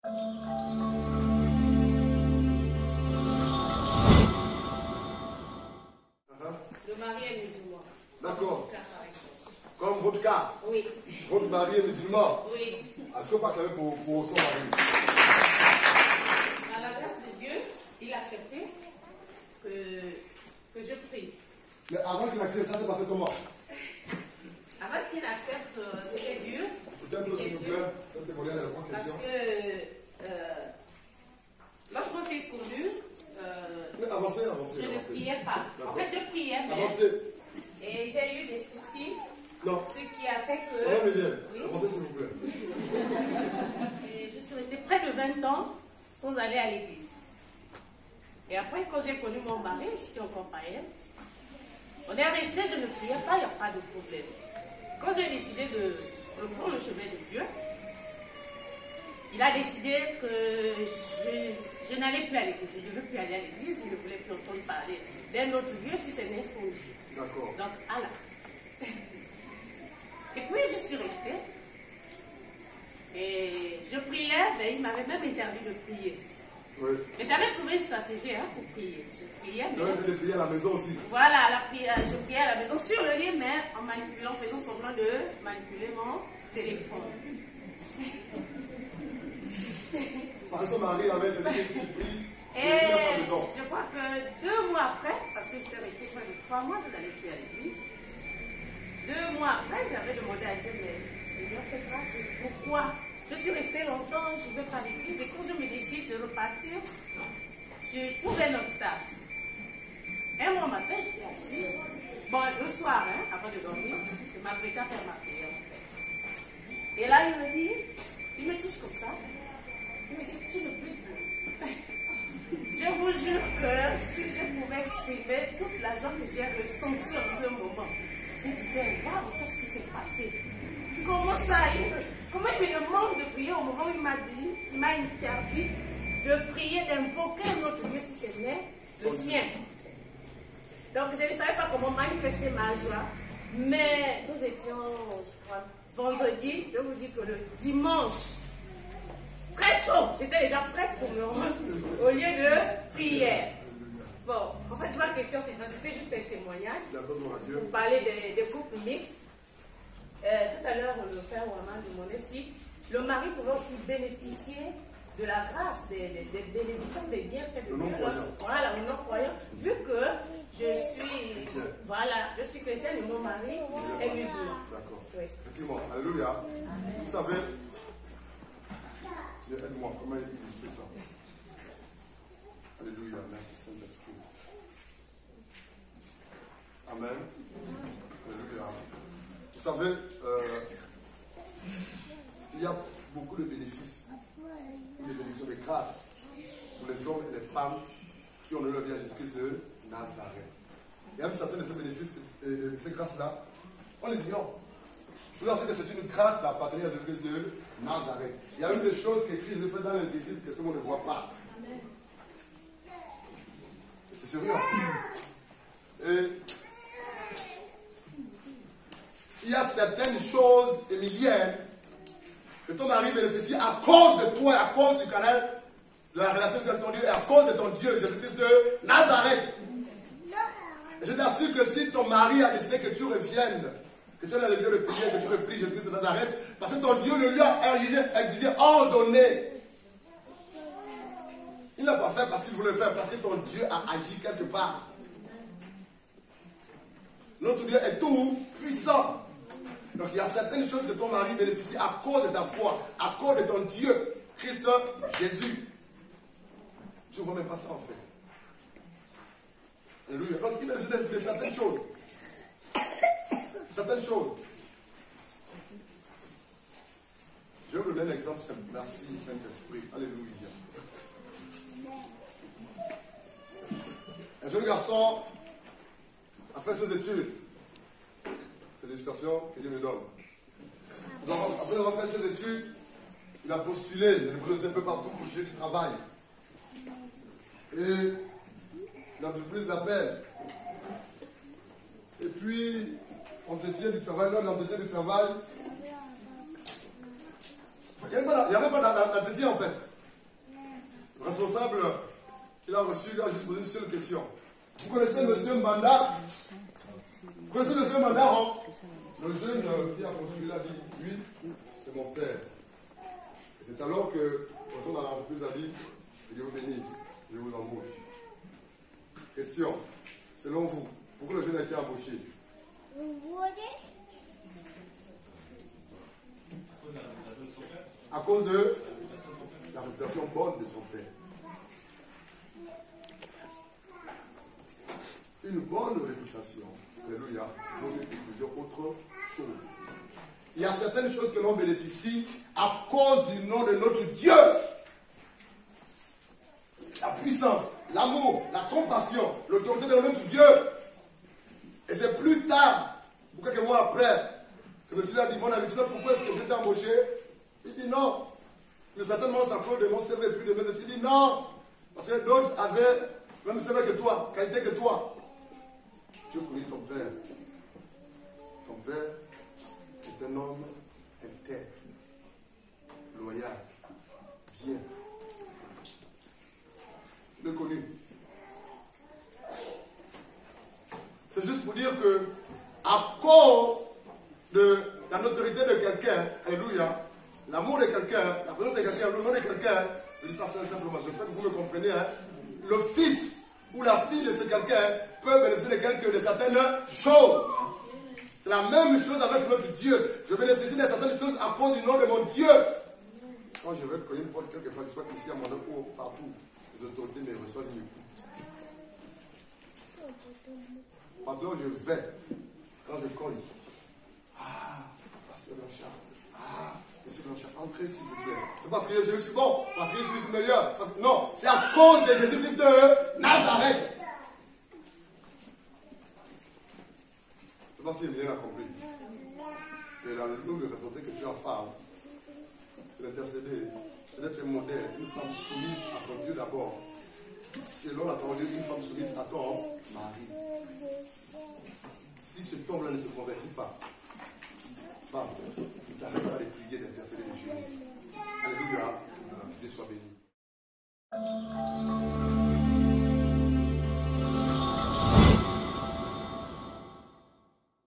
Le mari est musulman. D'accord. Comme votre cas. Oui. Votre mari est musulman. Oui. Est-ce que vous parlez pour son mari? À la grâce de Dieu, il a accepté que je prie. Mais avant qu'il accepte, ça s'est passé comment? Avant qu'il accepte, c'était dur. Peut-être s'il vous plaît, parce que lorsqu'on s'est connus, avancez. Je ne priais pas. En fait, je priais, mais avancez. Et j'ai eu des soucis. Non. Ce qui a fait que... Oui. Avancez s'il vous plaît. Et je suis restée près de 20 ans sans aller à l'église. Et après, quand j'ai connu mon mari, j'étais encore païenne. On est resté, je ne priais pas, il n'y a pas de problème. Quand j'ai décidé de reprendre le chemin de Dieu, il a décidé que je n'allais plus à l'église, je ne devais plus aller à l'église, il ne voulait plus entendre parler d'un autre Dieu si ce n'est son Dieu. D'accord. Donc, Allah. Et puis, je suis restée. Et je priais, mais il m'avait même interdit de prier. Oui. Mais j'avais trouvé une stratégie pour prier. Je priais, mais... Tu avais prié à la maison aussi. Voilà, je priais à la maison, sur le lit, mais en manipulant, faisant semblant de manipuler mon téléphone. Parce que son mari avait été pris. Et je crois que 2 mois après, parce que j'étais restée près de 3 mois, je n'allais plus à l'église. 2 mois après, j'avais demandé à Dieu, mais Seigneur, fais grâce. Pourquoi? Je suis restée longtemps, je ne vais pas à l'église. Et quand je me décide de repartir, je trouve un obstacle. Un mois matin, j'étais assise. Bon, le soir, avant de dormir, je m'apprêtais à faire ma prière. Et là, il me touche comme ça. Il me dit, tu ne pries plus. Je vous jure que si je pouvais exprimer toute la joie que j'ai ressentie en ce moment, je disais, waouh, qu'est-ce qui s'est passé? Comment ça? Comment il me demande de prier au moment où il m'a dit, il m'a interdit de prier, d'invoquer notre Dieu si ce n'est le sien. Donc je ne savais pas comment manifester ma joie, mais nous étions, je crois, vendredi, je vous dis que le dimanche, très tôt, j'étais déjà prête pour me rendre au lieu de prière. Bon, en fait, ma question, c'était juste un témoignage pour parler des couples mixtes. Tout à l'heure, le frère Ouama demandait si le mari pouvait aussi bénéficier de la grâce, des bénédictions, des bienfaits de Dieu. Voilà, au non-croyant, vu que je suis chrétienne et mon mari est musulman. D'accord. Oui. Effectivement, alléluia. Amen. Vous savez, aide-moi, comment il fait ça? Alléluia, merci Saint-Esprit. Amen. Alléluia. Vous savez, il y a beaucoup de bénéfices, des bénédictions de grâce pour les hommes et les femmes qui ont leur vie à Jésus-Christ de Nazareth. Il y a même certains de ces bénéfices, de ces grâces-là, on les ignore. Vous pensez que c'est une grâce d'appartenir à Jésus-Christ de Nazareth. Il y a une des choses qu'écrit Jésus fait dans l'invisible que tout le monde ne voit pas. C'est sérieux. Et il y a certaines choses, Emilienne, que ton mari bénéficie à cause de toi, à cause du canal de la relation avec ton Dieu et à cause de ton Dieu, Jésus-Christ de Nazareth. Et je t'assure que si ton mari a décidé que tu reviennes, que tu es dans le lieu de prière, que tu repries Jésus-Christ de Nazareth, parce que ton Dieu le lui a exigé, ordonné. Il n'a pas fait parce qu'il voulait faire, parce que ton Dieu a agi quelque part. Notre Dieu est tout puissant. Donc il y a certaines choses que ton mari bénéficie à cause de ta foi, à cause de ton Dieu, Christ Jésus. Tu ne vois même pas ça en fait. Alléluia. Donc il bénéficie de certaines choses. Certaines choses. Je vais vous donner un exemple simple. Merci Saint-Esprit. Alléluia. Un jeune garçon a fait ses études. C'est l'éducation que Dieu me donne. Après avoir fait ses études, il a postulé, il a bossé un peu partout pour chercher du travail. Et il a de plus d'appels. Et puis, l'entretien du travail, lors de l'entretien du travail, il n'y avait pas d'entretien en fait. responsable qu'il a reçu, il a juste posé une seule question. Vous connaissez M. Mbanda? Vous connaissez M. Mbanda, hein? Le jeune qui a postulé a dit, oui, c'est mon père. Et c'est alors que le patron de l'entreprise a dit, Dieu vous bénisse, je vous embauche. Question, selon vous, pourquoi le jeune a été embauché? À cause de la réputation bonne de son père. Une bonne réputation, alléluia, vaut mieux que plusieurs autres choses. Il y a certaines choses que l'on bénéficie à cause du nom de notre Dieu. La puissance, l'amour, la compassion, l'autorité de notre Dieu. Et c'est plus tard, ou quelques mois après, que M. a dit, mon ami, tu sais pourquoi est-ce que j'étais embauché? Il dit non. Mais certainement, ça cause de mon CV plus de mes études. Il dit non. Parce que d'autres avaient même CV que toi, qualité que toi. Dieu connaît ton père. Ton père est un homme intègre, loyal, bien. Je l'ai connu. C'est juste pour dire que, à cause de la notoriété de quelqu'un, alléluia, l'amour de quelqu'un, la présence de quelqu'un, le nom de quelqu'un, je dis ça simplement, j'espère que vous me comprenez, hein, le fils ou la fille de ce quelqu'un peut bénéficier de certaines choses. C'est la même chose avec notre Dieu. Je bénéficie de certaines choses à cause du nom de mon Dieu. Quand je vais cogner une porte quelque part, soit ici à mon ou partout, les autorités me reçoivent une écoute. Maintenant, je vais, quand je cogne, pasteur Blanchard, monsieur Blanchard, entrez s'il vous plaît. C'est parce que je suis bon, parce que je suis meilleur. Non, c'est à cause de Jésus-Christ de Nazareth. Je ne sais pas si Emilien a compris. Mais dans le nombre de responsabilités que tu as femme, c'est d'intercéder, c'est d'être modèle, une femme soumise à ton Dieu d'abord. Selon la parole de Dieu, une femme soumise à ton mari. Si cet homme-là ne se convertit pas, il t'arrête pas les